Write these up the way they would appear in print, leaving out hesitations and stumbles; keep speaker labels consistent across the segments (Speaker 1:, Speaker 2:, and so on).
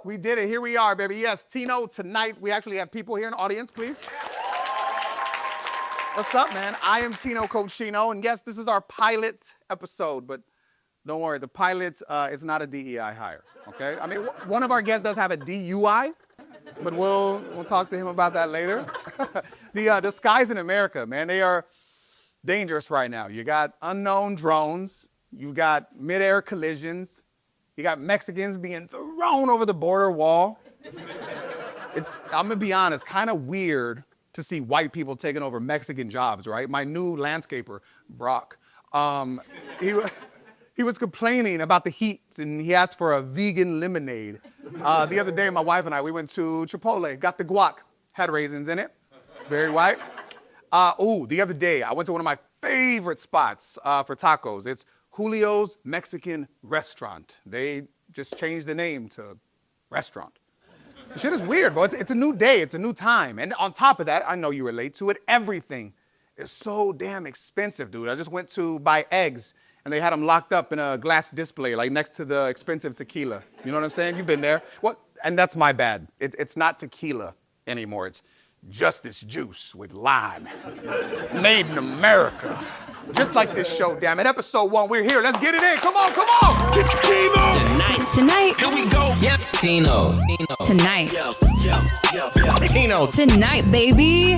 Speaker 1: We did it. Here we are, baby. Yes, Tino Tonight. We actually have people here in the audience, please. What's up, man? I am Tino Cochino, and yes, this is our pilot episode, but don't worry, the pilot is not a DEI hire, okay? I mean, one of our guests does have a DUI, but we'll talk to him about that later. The skies in America, man, they are dangerous right now. You got unknown drones, you got mid-air collisions, you got Mexicans being thrown over the border wall. I'm gonna be honest, kind of weird to see white people taking over Mexican jobs, right? My new landscaper, Brock, he was complaining about the heat and he asked for a vegan lemonade. The other day, my wife and I, we went to Chipotle, got the guac, had raisins in it, very white. The other day, I went to one of my favorite spots for tacos. It's Julio's Mexican Restaurant. They just changed the name to restaurant. The shit is weird, but it's a new day, it's a new time. And on top of that, I know you relate to it, everything is so damn expensive, dude. I just went to buy eggs and they had them locked up in a glass display, like next to the expensive tequila. You know what I'm saying? You've been there. What? And that's my bad. It's not tequila anymore. It's Justice Juice with lime. Made in America. Just like this show, damn it. Episode 1, we're here. Let's get it in. Come on, come on. It's Tino.
Speaker 2: Tonight.
Speaker 3: Here we go. Yep.
Speaker 2: Tino.
Speaker 3: Tonight.
Speaker 2: Tino.
Speaker 3: Tonight, baby.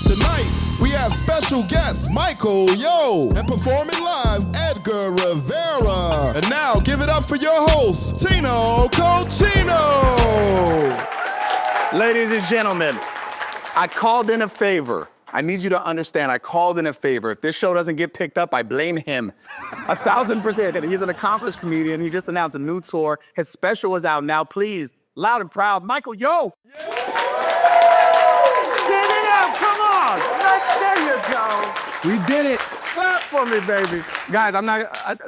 Speaker 4: Tonight, we have special guest Michael Yo and performing live Edgar Rivera. And now, give it up for your host, Tino Cochino.
Speaker 1: Ladies and gentlemen, I called in a favor. I need you to understand, I called in a favor. If this show doesn't get picked up, I blame him. 1,000%. He's an accomplished comedian. He just announced a new tour. His special is out now. Please, loud and proud, Michael Yo. Yeah. Get it up, come on. There you go. We did it. Clap for me, baby. Guys,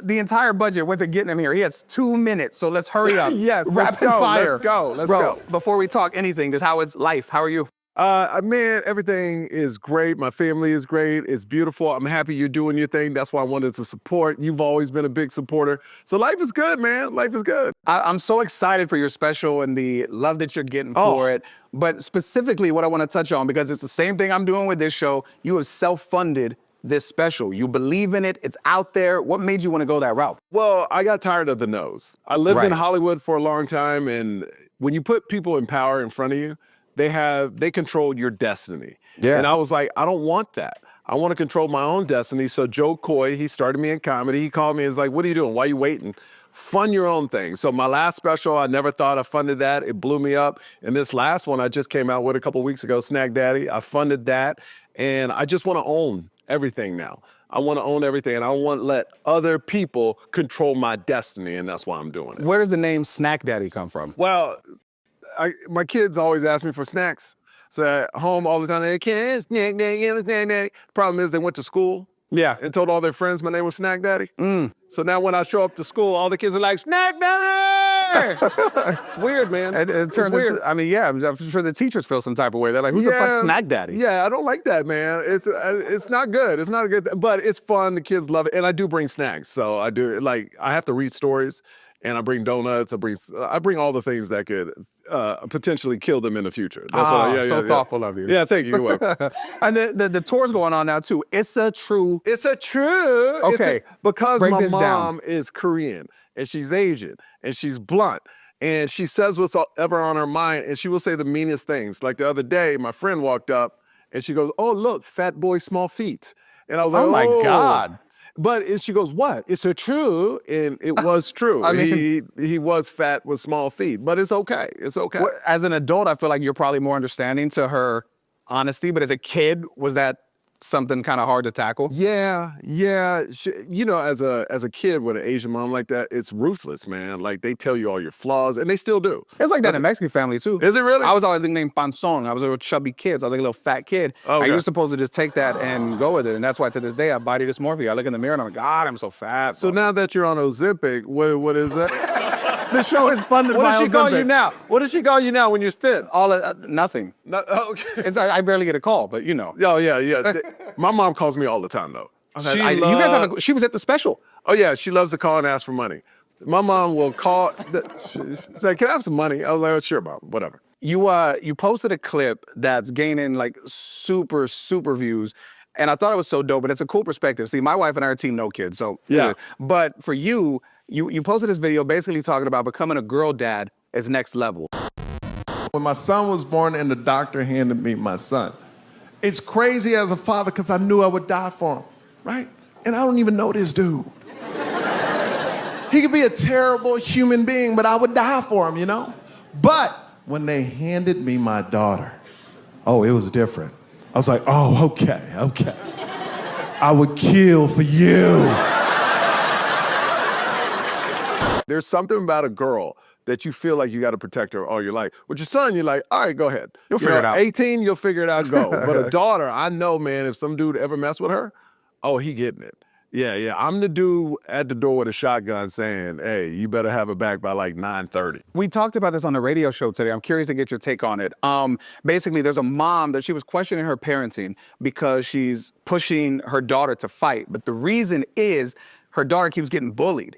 Speaker 1: the entire budget went to getting him here. He has 2 minutes, so let's hurry up.
Speaker 4: Yes,
Speaker 1: Rapid fire.
Speaker 4: Let's
Speaker 1: Bro,
Speaker 4: go.
Speaker 1: Before we talk anything, just how is life? How are you?
Speaker 4: Man, everything is great. My family is great. It's beautiful. I'm happy you're doing your thing. That's why I wanted to support. You've always been a big supporter. So life is good, man. Life is good.
Speaker 1: I'm so excited for your special and the love that you're getting for it. But specifically what I want to touch on, because it's the same thing I'm doing with this show, you have self-funded this special. You believe in it. It's out there. What made you want to go that route?
Speaker 4: Well, I got tired of the no's. I lived in Hollywood for a long time, and when you put people in power in front of you, they control your destiny. Yeah. And I was like, I don't want that. I want to control my own destiny. So Joe Coy, he started me in comedy. He called me and was like, what are you doing? Why are you waiting? Fund your own thing. So my last special, I never thought I funded that. It blew me up. And this last one I just came out with a couple weeks ago, Snack Daddy, I funded that. And I just want to own everything now. I want to own everything, and I want to let other people control my destiny, and that's why I'm doing it.
Speaker 1: Where does the name Snack Daddy come from?
Speaker 4: Well, my kids always ask me for snacks. So at home all the time, they can't snack daddy. Problem is they went to school.
Speaker 1: Yeah.
Speaker 4: And told all their friends my name was Snack Daddy. So now when I show up to school, all the kids are like, Snack Daddy! It's weird, man.
Speaker 1: It turns weird. I mean, yeah, I'm sure the teachers feel some type of way. They're like, who's the fuck Snack Daddy?
Speaker 4: Yeah, I don't like that, man. It's not good. It's not a good, but it's fun. The kids love it. And I do bring snacks. So I do, I have to read stories. And I bring donuts. I bring all the things that could potentially kill them in the future. That's
Speaker 1: thoughtful of you.
Speaker 4: Yeah, thank you. You're welcome.
Speaker 1: And the tour's going on now too. It's a true.
Speaker 4: Okay. Because
Speaker 1: break
Speaker 4: my
Speaker 1: this
Speaker 4: mom
Speaker 1: down.
Speaker 4: is Korean and she's Asian and she's blunt and she says what's ever on her mind and she will say the meanest things. Like the other day, my friend walked up and she goes, "Oh look, fat boy, small feet." And I was like,
Speaker 1: "Oh my God."
Speaker 4: But she goes, "What? It's so true," and it was true. I mean, he was fat with small feet, but it's okay. It's okay.
Speaker 1: As an adult, I feel like you're probably more understanding to her honesty. But as a kid, was that something kind of hard to tackle?
Speaker 4: Yeah. You know, as a kid with an Asian mom like that, it's ruthless, man. Like they tell you all your flaws, and they still do.
Speaker 1: It's like that in Mexican family too.
Speaker 4: Is it really?
Speaker 1: I was always named Panzón. I was a little chubby kid. So I was like a little fat kid.
Speaker 4: Oh,
Speaker 1: and you're supposed to just take that and go with it. And that's why to this day I body dysmorphia. I look in the mirror and I'm like, God, I'm so fat.
Speaker 4: So now that you're on Ozempic, what is that?
Speaker 1: The show is funded by
Speaker 4: What does she call
Speaker 1: Ozempic.
Speaker 4: you now? What does she call you now when you're thin?
Speaker 1: Nothing.
Speaker 4: Okay.
Speaker 1: I barely get a call, but you know.
Speaker 4: Oh, yeah. My mom calls me all the time, though.
Speaker 1: She was at the special.
Speaker 4: Oh, yeah, she loves to call and ask for money. My mom will call. She's like, "Can I have some money?" I was like, "Oh, sure, mom, whatever."
Speaker 1: You posted a clip that's gaining like super views, and I thought it was so dope. But it's a cool perspective. See, my wife and I are team no kids, so
Speaker 4: Yeah.
Speaker 1: But for you posted this video basically talking about becoming a girl dad is next level.
Speaker 5: When my son was born and the doctor handed me my son, it's crazy as a father because I knew I would die for him, right? And I don't even know this dude. He could be a terrible human being, but I would die for him, you know? But when they handed me my daughter, oh, it was different. I was like, oh, okay. I would kill for you.
Speaker 4: There's something about a girl that you feel like you got to protect her all your life. With your son, you're like, all right, go ahead.
Speaker 1: You'll figure it out.
Speaker 4: 18, you'll figure it out, go. But a daughter, I know, man, if some dude ever mess with her, oh, he getting it. Yeah. I'm the dude at the door with a shotgun saying, hey, you better have it back by like 9:30.
Speaker 1: We talked about this on the radio show today. I'm curious to get your take on it. Basically, there's a mom that she was questioning her parenting because she's pushing her daughter to fight. But the reason is her daughter keeps getting bullied.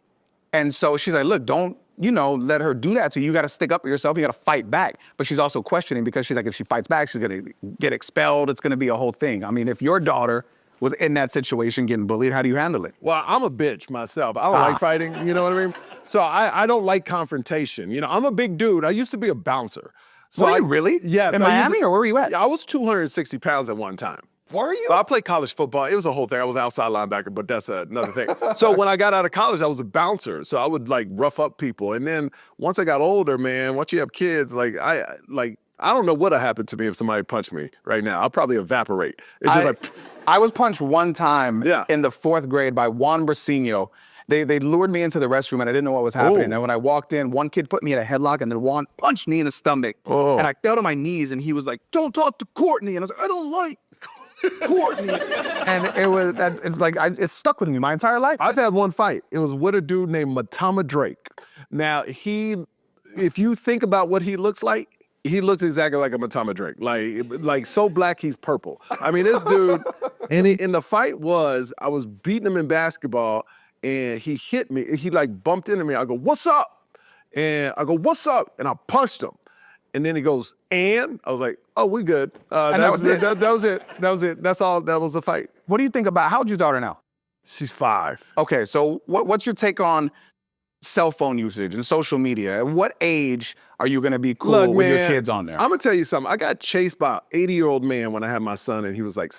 Speaker 1: And so she's like, look, don't, let her do that to you. You got to stick up for yourself. You got to fight back. But she's also questioning because she's like, if she fights back, she's going to get expelled. It's going to be a whole thing. I mean, if your daughter was in that situation getting bullied, how do you handle it?
Speaker 4: Well, I'm a bitch myself. I don't like fighting, you know what I mean? So I don't like confrontation. I'm a big dude. I used to be a bouncer. So
Speaker 1: Were you really?
Speaker 4: Yes.
Speaker 1: In Miami, or where were you at?
Speaker 4: I was 260 pounds at one time.
Speaker 1: Were you?
Speaker 4: I played college football. It was a whole thing. I was outside linebacker, but that's another thing. So when I got out of college, I was a bouncer. So I would like rough up people. And then once I got older, man, once you have kids, I don't know what'll happen to me if somebody punched me right now. I'll probably evaporate. It's just
Speaker 1: I was punched one time
Speaker 4: Yeah.
Speaker 1: in the 4th grade by Juan Brasino. They lured me into the restroom and I didn't know what was happening.
Speaker 4: Oh.
Speaker 1: And when I walked in, one kid put me in a headlock and then Juan punched me in the stomach.
Speaker 4: Oh.
Speaker 1: And I fell to my knees and he was like, don't talk to Courtney. And I was like, I don't like Courtney. And it stuck with me my entire life.
Speaker 4: I've had one fight. It was with a dude named Matama Drake. Now, if you think about what he looks like, he looks exactly like a Matama Drake. Like so black, he's purple. I mean, this dude, and in the fight I was beating him in basketball, and he hit me. He like bumped into me. I go, what's up? And I go, what's up? And I punched him. And then he goes, and? I was like, oh, we good.
Speaker 1: And that was it.
Speaker 4: That was it. That was it. That's all. That was the fight.
Speaker 1: What do you think about, how old's your daughter now?
Speaker 4: She's 5.
Speaker 1: Okay, so what's your take on cell phone usage and social media? At what age are you gonna be cool with your kids on there?
Speaker 4: I'm gonna tell you something. I got chased by an 80-year-old man when I had my son, and he was like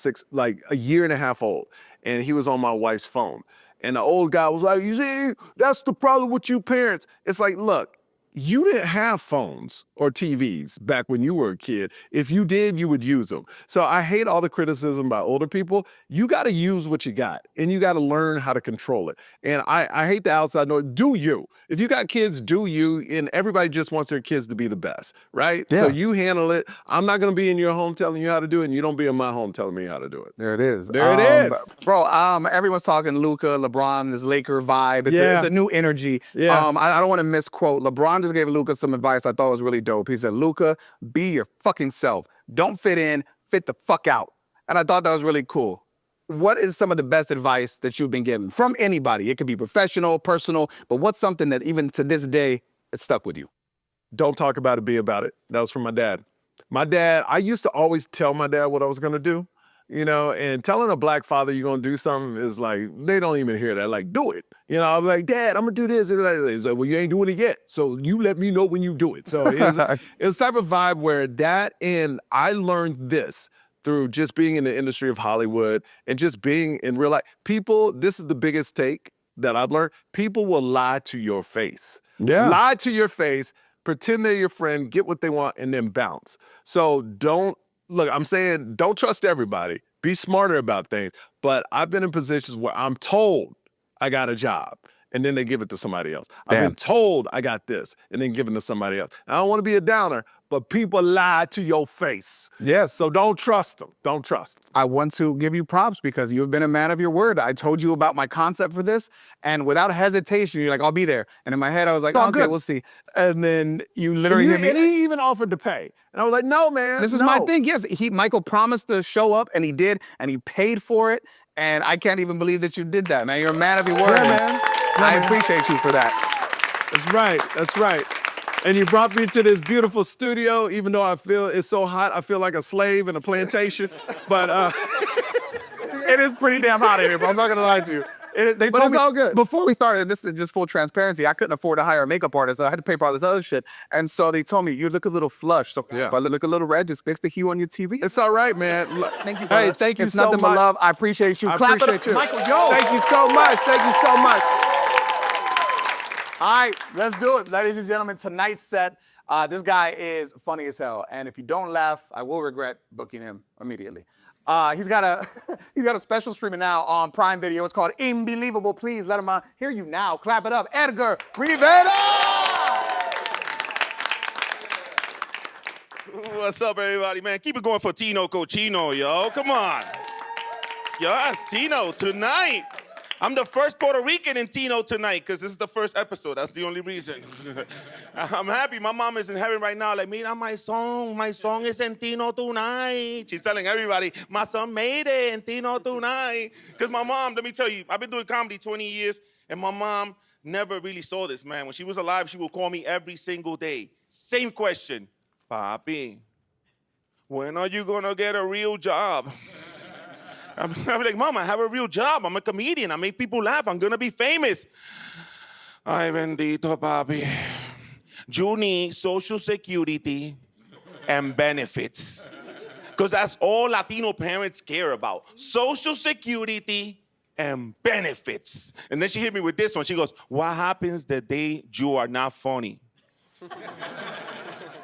Speaker 4: a year and a half old, and he was on my wife's phone. And the old guy was like, you see, that's the problem with you parents. It's like, look, you didn't have phones or TVs back when you were a kid. If you did, you would use them. So I hate all the criticism by older people. You got to use what you got, and you got to learn how to control it. And I hate the outside noise. Do you. If you got kids, do you. And everybody just wants their kids to be the best, right?
Speaker 1: Yeah.
Speaker 4: So you handle it. I'm not going to be in your home telling you how to do it, and you don't be in my home telling me how to do it.
Speaker 1: There it is.
Speaker 4: There it is.
Speaker 1: Bro, everyone's talking Luka, LeBron, this Laker vibe. It's a new energy.
Speaker 4: Yeah.
Speaker 1: I don't want to misquote. LeBron just gave Luka some advice I thought was really dope. He said, Luka, be your fucking self. Don't fit in, fit the fuck out. And I thought that was really cool. What is some of the best advice that you've been given from anybody? It could be professional, personal, but what's something that even to this day, it stuck with you?
Speaker 4: Don't talk about it, be about it. That was from my dad. My dad, I used to always tell my dad what I was gonna do, and telling a black father you're gonna do something is like, they don't even hear that, like, do it. I was like, Dad, I'm gonna do this. And he's like, well, you ain't doing it yet, so you let me know when you do it. So it's type of vibe where that, and I learned this through just being in the industry of Hollywood and just being in real life. People, this is the biggest take that I've learned. People will lie to your face.
Speaker 1: Yeah.
Speaker 4: Lie to your face, pretend they're your friend, get what they want, and then bounce. So don't trust everybody. Be smarter about things. But I've been in positions where I'm told I got a job, and then they give it to somebody else. I've been told I got this, and then given to somebody else. I don't want to be a downer, but people lie to your face.
Speaker 1: Yes.
Speaker 4: So don't trust them. Don't trust them.
Speaker 1: I want to give you props because you've been a man of your word. I told you about my concept for this, and without hesitation, you're like, I'll be there. And in my head, I was like,
Speaker 4: Oh,
Speaker 1: okay,
Speaker 4: good.
Speaker 1: we'll see. And then you literally hit me.
Speaker 4: And he even offered to pay. And I was like, no, man.
Speaker 1: This is my thing. Yes, Michael promised to show up, and he did, and he paid for it. And I can't even believe that you did that, man. You're a man of your word.
Speaker 4: Yeah, man.
Speaker 1: I appreciate you for that.
Speaker 4: That's right. That's right. And you brought me to this beautiful studio, even though I feel it's so hot. I feel like a slave in a plantation. But
Speaker 1: It is pretty damn hot in here, bro. I'm not gonna lie to you.
Speaker 4: But it's all good.
Speaker 1: Before we started, this is just full transparency. I couldn't afford to hire a makeup artist. So I had to pay for all this other shit. And so they told me, you look a little flush. So if I look a little red, just fix the hue on your TV.
Speaker 4: it's all right, man.
Speaker 1: Thank you,
Speaker 4: Hey,
Speaker 1: brother.
Speaker 4: thank you
Speaker 1: it's
Speaker 4: so
Speaker 1: nothing
Speaker 4: much.
Speaker 1: but love. I appreciate you.
Speaker 4: I
Speaker 1: Clap
Speaker 4: appreciate
Speaker 1: it up.
Speaker 4: you.
Speaker 1: Michael, yo.
Speaker 4: Thank you so much. Thank you so much.
Speaker 1: All right, let's do it. Ladies and gentlemen, tonight's set, this guy is funny as hell. And if you don't laugh, I will regret booking him immediately. He's got a special streaming now on Prime Video. It's called Inbelievable. Please let him hear you now. Clap it up. Edgar Rivera!
Speaker 6: What's up, everybody, man? Keep it going for Tino Cochino, yo. Come on. Yo, that's Tino Tonight. I'm the first Puerto Rican in Tino Tonight because this is the first episode. That's the only reason. I'm happy. My mom is in heaven right now. Like, mira, my song is in Tino Tonight. She's telling everybody, my son made it in Tino Tonight. Because my mom, let me tell you, I've been doing comedy 20 years, and my mom never really saw this, man. When she was alive, she would call me every single day. Same question. Papi, when are you going to get a real job? I'm like, Mom, I have a real job. I'm a comedian. I make people laugh. I'm going to be famous. Ay, bendito, papi. You need Social Security and benefits. Because that's all Latino parents care about. Social Security and benefits. And then she hit me with this one. She goes, what happens the day you are not funny?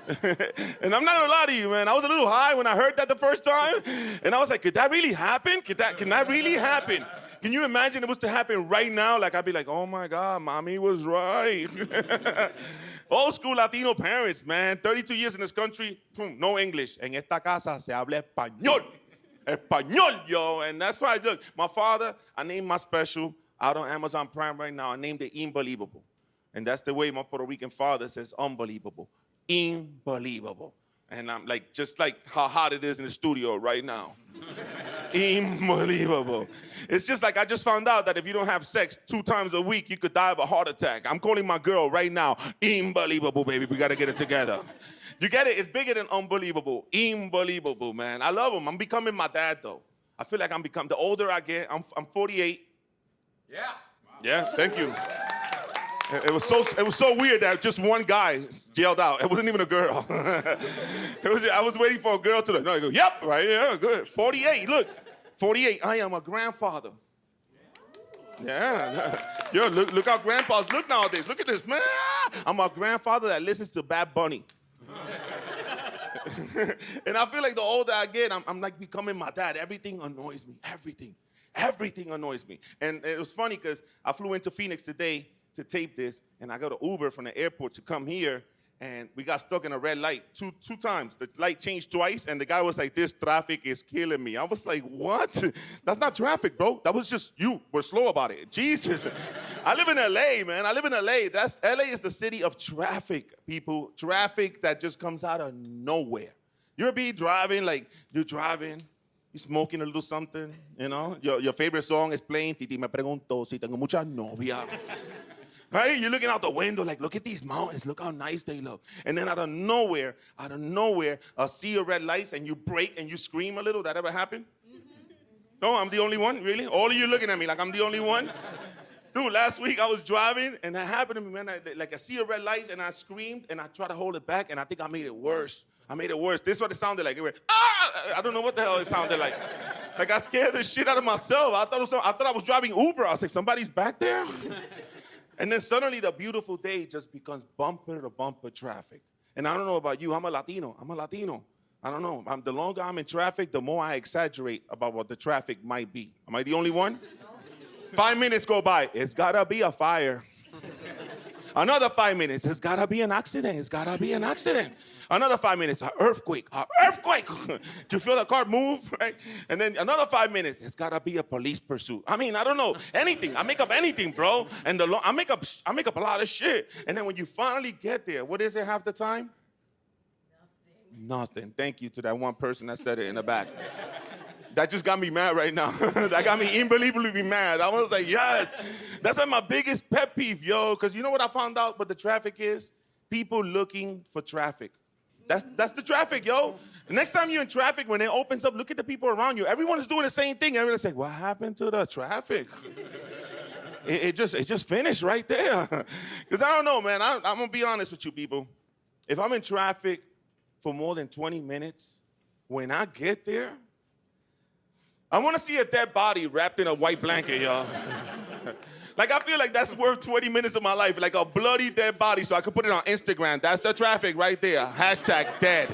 Speaker 6: And I'm not gonna lie to you, man. I was a little high when I heard that the first time. And I was like, could that really happen? Can that really happen? Can you imagine it was to happen right now? Like, I'd be like, oh my God, mommy was right. Old school Latino parents, man. 32 years in this country, no English. En esta casa se habla español. Español, yo. And that's why, look, my father, I named my special out on Amazon Prime right now. I named it Inbelievable. And that's the way my Puerto Rican father says unbelievable. Inbelievable. And I'm like, just like how hot it is in the studio right now. Unbelievable. It's just like I just found out that if you don't have sex 2 times a week, you could die of a heart attack. I'm calling my girl right now. Unbelievable, baby. We got to get it together. You get it? It's bigger than unbelievable. Unbelievable, man. I love him. I'm becoming my dad, though. I feel like the older I get, I'm 48.
Speaker 1: Yeah.
Speaker 6: Yeah, thank you. It was so weird that just one guy yelled out. It wasn't even a girl. I was waiting for a girl to no. I go, yep, right, yeah, good. 48, look, 48. I am a grandfather. Yeah, yo, look how grandpas look nowadays. Look at this, man. I'm a grandfather that listens to Bad Bunny. And I feel like the older I get, I'm like becoming my dad. Everything annoys me. Everything annoys me. And it was funny because I flew into Phoenix today to tape this, and I got an Uber from the airport to come here, and we got stuck in a red light two times. The light changed twice, and the guy was like, this traffic is killing me. I was like, what? That's not traffic, bro. That was just you were slow about it. Jesus. I live in LA, man. I live in LA. LA is the city of traffic, people. Traffic that just comes out of nowhere. You ever be driving, like you're driving, you're smoking a little something, you know? Your favorite song is playing, Titi me pregunto si tengo mucha novia. Right? You're looking out the window like, look at these mountains. Look how nice they look. And then out of nowhere, see your red lights and you brake and you scream a little. That ever happened? No, I'm the only one? Really? All of you looking at me like I'm the only one? Dude, last week I was driving and that happened to me, man. I see a red light and I screamed and I tried to hold it back and I think I made it worse. This is what it sounded like. It went, ah! I don't know what the hell it sounded like. Like I scared the shit out of myself. I thought I was driving Uber. I was like, somebody's back there? And then suddenly the beautiful day just becomes bumper to bumper traffic. And I don't know about you, I'm a Latino. I don't know. The longer I'm in traffic, the more I exaggerate about what the traffic might be. Am I the only one? 5 minutes go by, it's gotta be a fire. Another 5 minutes, it's gotta be an accident. Another 5 minutes, an earthquake. Do you feel the car move? Right? And then another 5 minutes, it's gotta be a police pursuit. I mean, I don't know, anything. I make up anything, bro. And I make up a lot of shit. And then when you finally get there, what is it half the time? Nothing. Thank you to that one person that said it in the back. That just got me mad right now. That got me unbelievably mad. I was like, yes. That's like my biggest pet peeve, yo. Because you know what I found out what the traffic is? People looking for traffic. That's the traffic, yo. The next time you're in traffic, when it opens up, look at the people around you. Everyone is doing the same thing. Everyone's like, what happened to the traffic? It just finished right there. Because I don't know, man. I'm going to be honest with you people. If I'm in traffic for more than 20 minutes, when I get there, I want to see a dead body wrapped in a white blanket, y'all. Like, I feel like that's worth 20 minutes of my life, like a bloody dead body, so I could put it on Instagram. That's the traffic right there. # dead.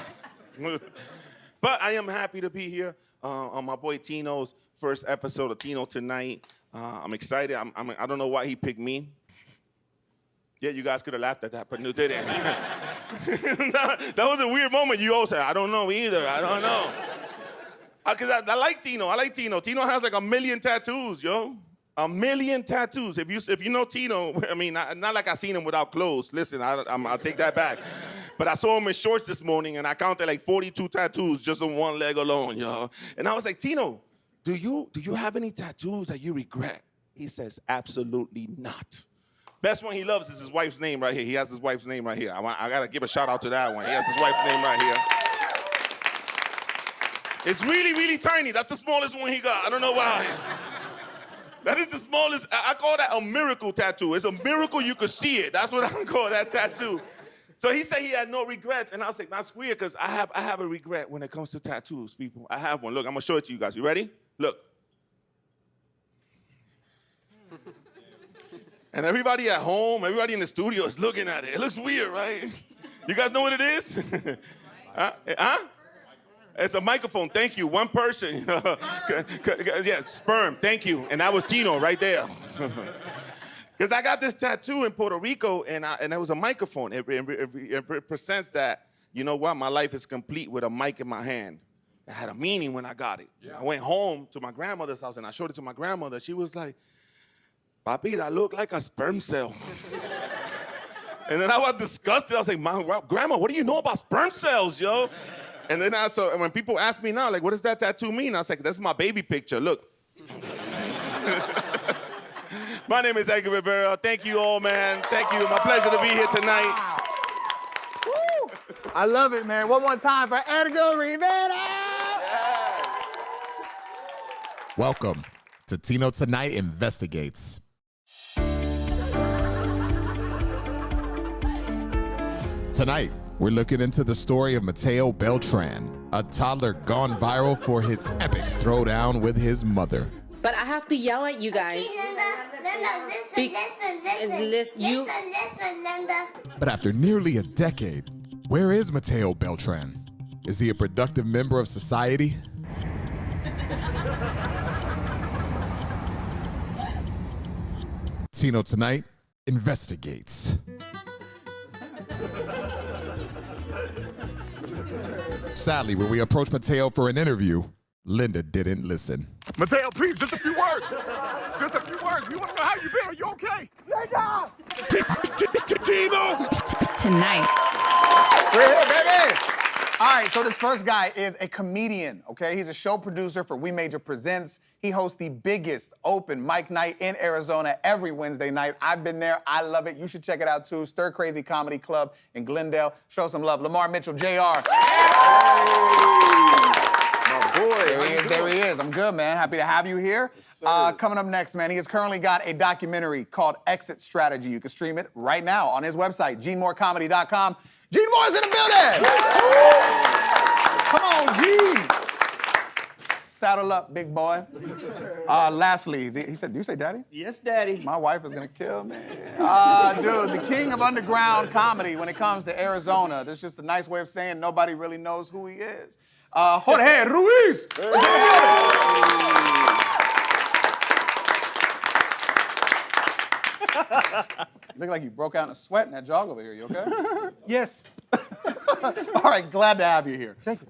Speaker 6: But I am happy to be here on my boy Tino's first episode of Tino Tonight. I'm excited. I don't know why he picked me. Yeah, you guys could have laughed at that, but no, didn't. That was a weird moment. You all said, I don't know either. I don't know. Because I like Tino. I like Tino. Tino has like 1 million tattoos, yo. 1 million tattoos. If you know Tino, I mean, not like I seen him without clothes. Listen, I'll take that back. But I saw him in shorts this morning, and I counted like 42 tattoos just on one leg alone, yo. And I was like, Tino, do you have any tattoos that you regret? He says, absolutely not. Best one he loves is his wife's name right here. He has his wife's name right here. I got to give a shout out to that one. He has his wife's name right here. It's really, really tiny. That's the smallest one he got. I don't know why. That is the smallest. I call that a miracle tattoo. It's a miracle you could see it. That's what I call that tattoo. So he said he had no regrets. And I was like, that's weird because I have a regret when it comes to tattoos, people. I have one. Look, I'm going to show it to you guys. You ready? Look. And everybody at home, everybody in the studio is looking at it. It looks weird, right? You guys know what it is? Huh? It's a microphone. Thank you. One person. Yeah, sperm. Thank you. And that was Tino right there. Because I got this tattoo in Puerto Rico, and it was a microphone. It represents that, you know what, my life is complete with a mic in my hand. It had a meaning when I got it. Yeah. I went home to my grandmother's house, and I showed it to my grandmother. She was like, Papi, that looked like a sperm cell. And then I was disgusted. I was like, Grandma, what do you know about sperm cells, yo? And then when people ask me now, like, what does that tattoo mean? I was like, that's my baby picture. Look. My name is Edgar Rivera. Thank you all, man. Thank you. My pleasure to be here tonight.
Speaker 1: Woo! I love it, man. One more time for Edgar Rivera.
Speaker 6: Yeah.
Speaker 7: Welcome to Tino Tonight Investigates. Tonight, we're looking into the story of Mateo Beltran, a toddler gone viral for his epic throwdown with his mother.
Speaker 8: But I have to yell at you guys.
Speaker 9: Listen,
Speaker 7: But after nearly a decade, where is Mateo Beltran? Is he a productive member of society? Tino Tonight investigates. Sadly, when we approached Mateo for an interview, Linda didn't listen.
Speaker 10: Mateo, please, just a few words. Just a few words. We want to know how you been. Are you okay?
Speaker 3: Tonight.
Speaker 1: We're here, baby. All right, so this first guy is a comedian, okay? He's a show producer for We Major Presents. He hosts the biggest open mic night in Arizona every Wednesday night. I've been there. I love it. You should check it out, too. Stir Crazy Comedy Club in Glendale. Show some love. Lamar Mitchell J.R. My boy. There he is. I'm good, man. Happy to have you here. Coming up next, man, he has currently got a documentary called Exit Strategy. You can stream it right now on his website, GeneMooreComedy.com. Gene Moore's in the building! Come on, Gene! Saddle up, big boy. Lastly, he said, do you say daddy?
Speaker 11: Yes, daddy.
Speaker 1: My wife is gonna kill me. Dude, the king of underground comedy when it comes to Arizona. That's just a nice way of saying nobody really knows who he is. Jorge Ruiz! You look like you broke out in a sweat in that jog over here. You okay?
Speaker 11: Yes.
Speaker 1: All right, glad to have you here.
Speaker 11: Thank you.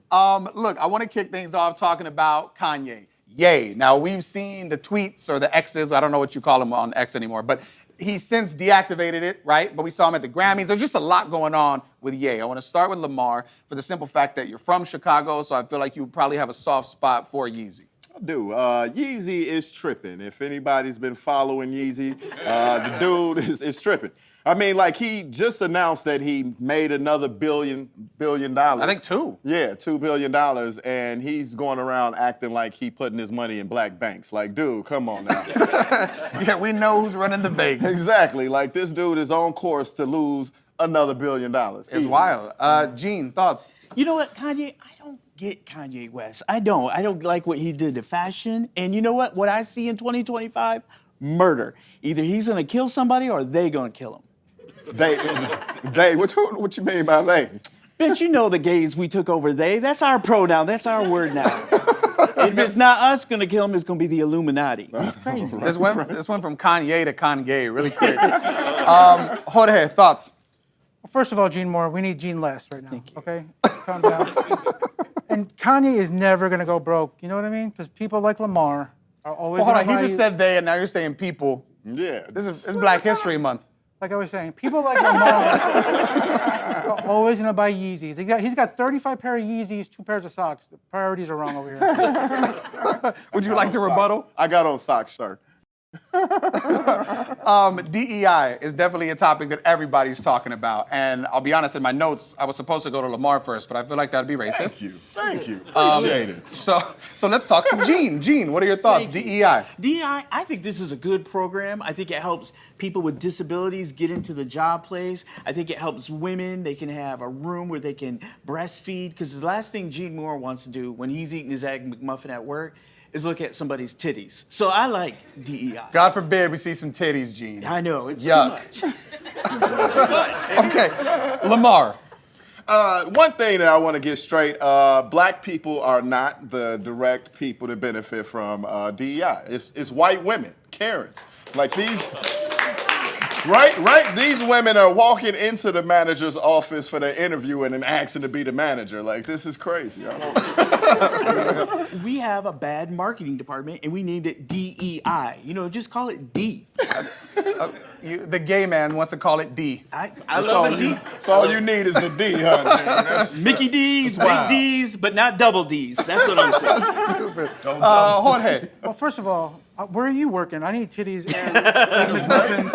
Speaker 1: Look, I want to kick things off talking about Kanye. Yay. Now, we've seen the tweets or the X's. I don't know what you call them on X anymore, but he's since deactivated it, right? But we saw him at the Grammys. There's just a lot going on with Ye. I want to start with Lamar for the simple fact that you're from Chicago, so I feel like you probably have a soft spot for Yeezy.
Speaker 9: I do. Yeezy is tripping. If anybody's been following Yeezy, the dude is tripping. I mean, like, he just announced that he made another billion dollars.
Speaker 1: I think 2.
Speaker 9: Yeah, $2 billion, and he's going around acting like he putting his money in black banks. Like, dude, come on now.
Speaker 1: Yeah, we know who's running the banks.
Speaker 9: Exactly. Like, this dude is on course to lose another $1 billion.
Speaker 1: It's wild. Gene, thoughts?
Speaker 11: You know what, Kanye? I don't get Kanye West. I don't like what he did to fashion. And you know what? What I see in 2025? Murder. Either he's gonna kill somebody or they gonna kill him.
Speaker 9: They, what you mean by they?
Speaker 11: Bitch, you know the gays we took over they. That's our pronoun. That's our word now. If it's not us gonna kill him, it's gonna be the Illuminati. He's crazy.
Speaker 1: This went from Kanye to Kanye really quick. Jorge, thoughts?
Speaker 12: Well, first of all, Gene Moore, we need Gene less right now. Thank you. Okay? Calm down. And Kanye is never gonna go broke. You know what I mean? Because people like Lamar are always.
Speaker 1: Well, hold on, he just said they, and now you're saying people.
Speaker 9: Yeah.
Speaker 1: It's Black History Month.
Speaker 12: Like I was saying, people like Lamar are always gonna buy Yeezys. He's got 35 pair of Yeezys, 2 pairs of socks. The priorities are wrong over here.
Speaker 1: Would you like to rebuttal?
Speaker 9: I got on socks, sir.
Speaker 1: DEI is definitely a topic that everybody's talking about. And I'll be honest, in my notes, I was supposed to go to Lamar first, but I feel like that'd be racist.
Speaker 9: Thank you. Appreciate it.
Speaker 1: So let's talk to Gene. Gene, what are your thoughts? DEI.
Speaker 11: DEI, I think this is a good program. I think it helps people with disabilities get into the job place. I think it helps women. They can have a room where they can breastfeed. Because the last thing Gene Moore wants to do when he's eating his Egg McMuffin at work is look at somebody's titties. So I like DEI.
Speaker 1: God forbid we see some titties, Gene.
Speaker 11: I know, it's
Speaker 1: Yuck.
Speaker 11: too much. It's too much.
Speaker 1: Okay, Lamar.
Speaker 9: One thing that I want to get straight, black people are not the direct people to benefit from DEI. It's white women, Karens. Like these, right? These women are walking into the manager's office for their interview and then asking to be the manager. Like, this is crazy.
Speaker 11: We have a bad marketing department and we named it DEI. You know, just call it D.
Speaker 1: The gay man wants to call it D.
Speaker 11: I love the D.
Speaker 9: That's all you need is the D, honey.
Speaker 11: Mickey D's, Big D's, but not double D's. That's what I'm saying.
Speaker 1: Stupid. Jorge.
Speaker 12: Well, first of all, where are you working? I need titties and McMuffins.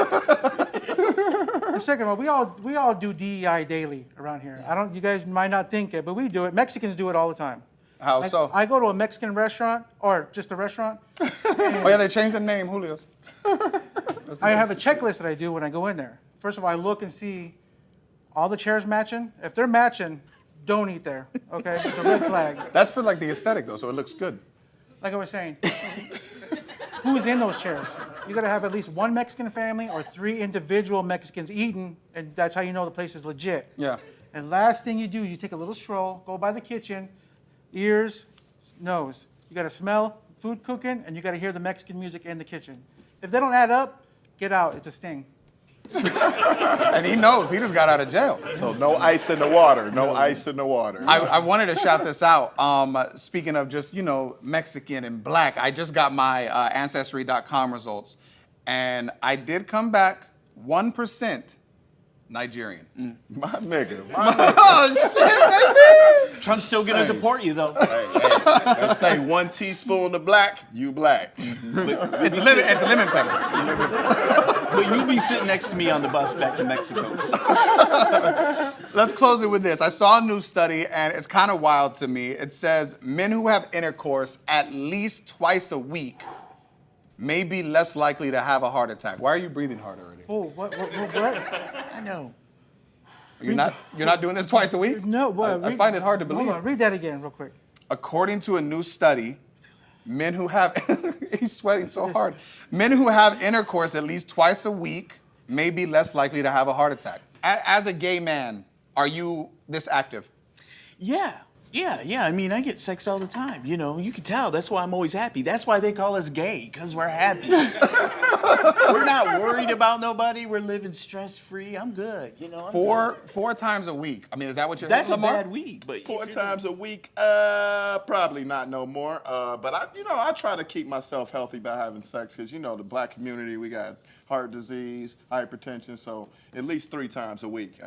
Speaker 12: And second of all, we all do DEI daily around here. You guys might not think it, but we do it. Mexicans do it all the time.
Speaker 1: How so?
Speaker 12: I go to a Mexican restaurant, or just a restaurant.
Speaker 1: Oh yeah, they changed the name, Julio's.
Speaker 12: I have a checklist that I do when I go in there. First of all, I look and see all the chairs matching. If they're matching, don't eat there, okay? It's a red flag.
Speaker 1: That's for like the aesthetic though, so it looks good.
Speaker 12: Like I was saying, who's in those chairs? You gotta have at least one Mexican family or 3 individual Mexicans eating, and that's how you know the place is legit.
Speaker 1: Yeah.
Speaker 12: And last thing you do, you take a little stroll, go by the kitchen, ears, nose. You gotta smell food cooking, and you gotta hear the Mexican music in the kitchen. If they don't add up, get out, it's a sting.
Speaker 1: And he knows, he just got out of jail.
Speaker 9: So no ice in the water, no ice in the water.
Speaker 1: I wanted to shout this out. Speaking of just, Mexican and black, I just got my Ancestry.com results, and I did come back 1% Nigerian.
Speaker 9: My nigga.
Speaker 1: Oh, shit, baby!
Speaker 11: Trump's still gonna deport you, though.
Speaker 9: Let's say 1 teaspoon of black, you black.
Speaker 1: It's lemon pepper.
Speaker 11: But you be sitting next to me on the bus back to Mexico.
Speaker 1: Let's close it with this. I saw a new study, and it's kind of wild to me. It says men who have intercourse at least twice a week may be less likely to have a heart attack. Why are you breathing hard already?
Speaker 12: Oh, what?
Speaker 11: I know.
Speaker 1: You're not doing this twice a week?
Speaker 12: No,
Speaker 1: I find it hard to believe.
Speaker 12: Hold on, read that again real quick.
Speaker 1: According to a new study, men who have, he's sweating so hard. Men who have intercourse at least twice a week may be less likely to have a heart attack. As a gay man, are you this active?
Speaker 11: Yeah. I mean, I get sex all the time. You can tell. That's why I'm always happy. That's why they call us gay, because we're happy. We're not worried about nobody. We're living stress-free. I'm good. I'm
Speaker 1: Four times a week. I mean, is that what you're
Speaker 11: That's
Speaker 1: Lamar?
Speaker 11: a bad week. But
Speaker 9: 4 times a week, probably not no more. But I try to keep myself healthy by having sex, because the black community, we got heart disease, hypertension, so at least 3 times a week.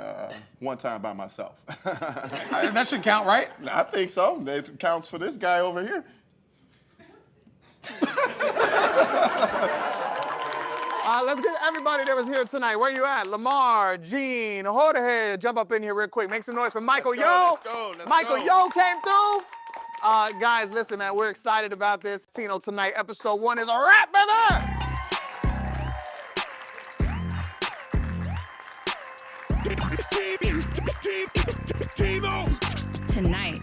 Speaker 9: 1 time by myself.
Speaker 1: That should count, right?
Speaker 9: I think so. It counts for this guy over here.
Speaker 1: Let's get everybody that was here tonight. Where you at? Lamar, Gene, Jorge, jump up in here real quick. Make some noise for Michael Yo. Michael Yo came through. Guys, listen, man, we're excited about this. Tino Tonight, episode 1 is a wrap, baby!
Speaker 3: Tonight.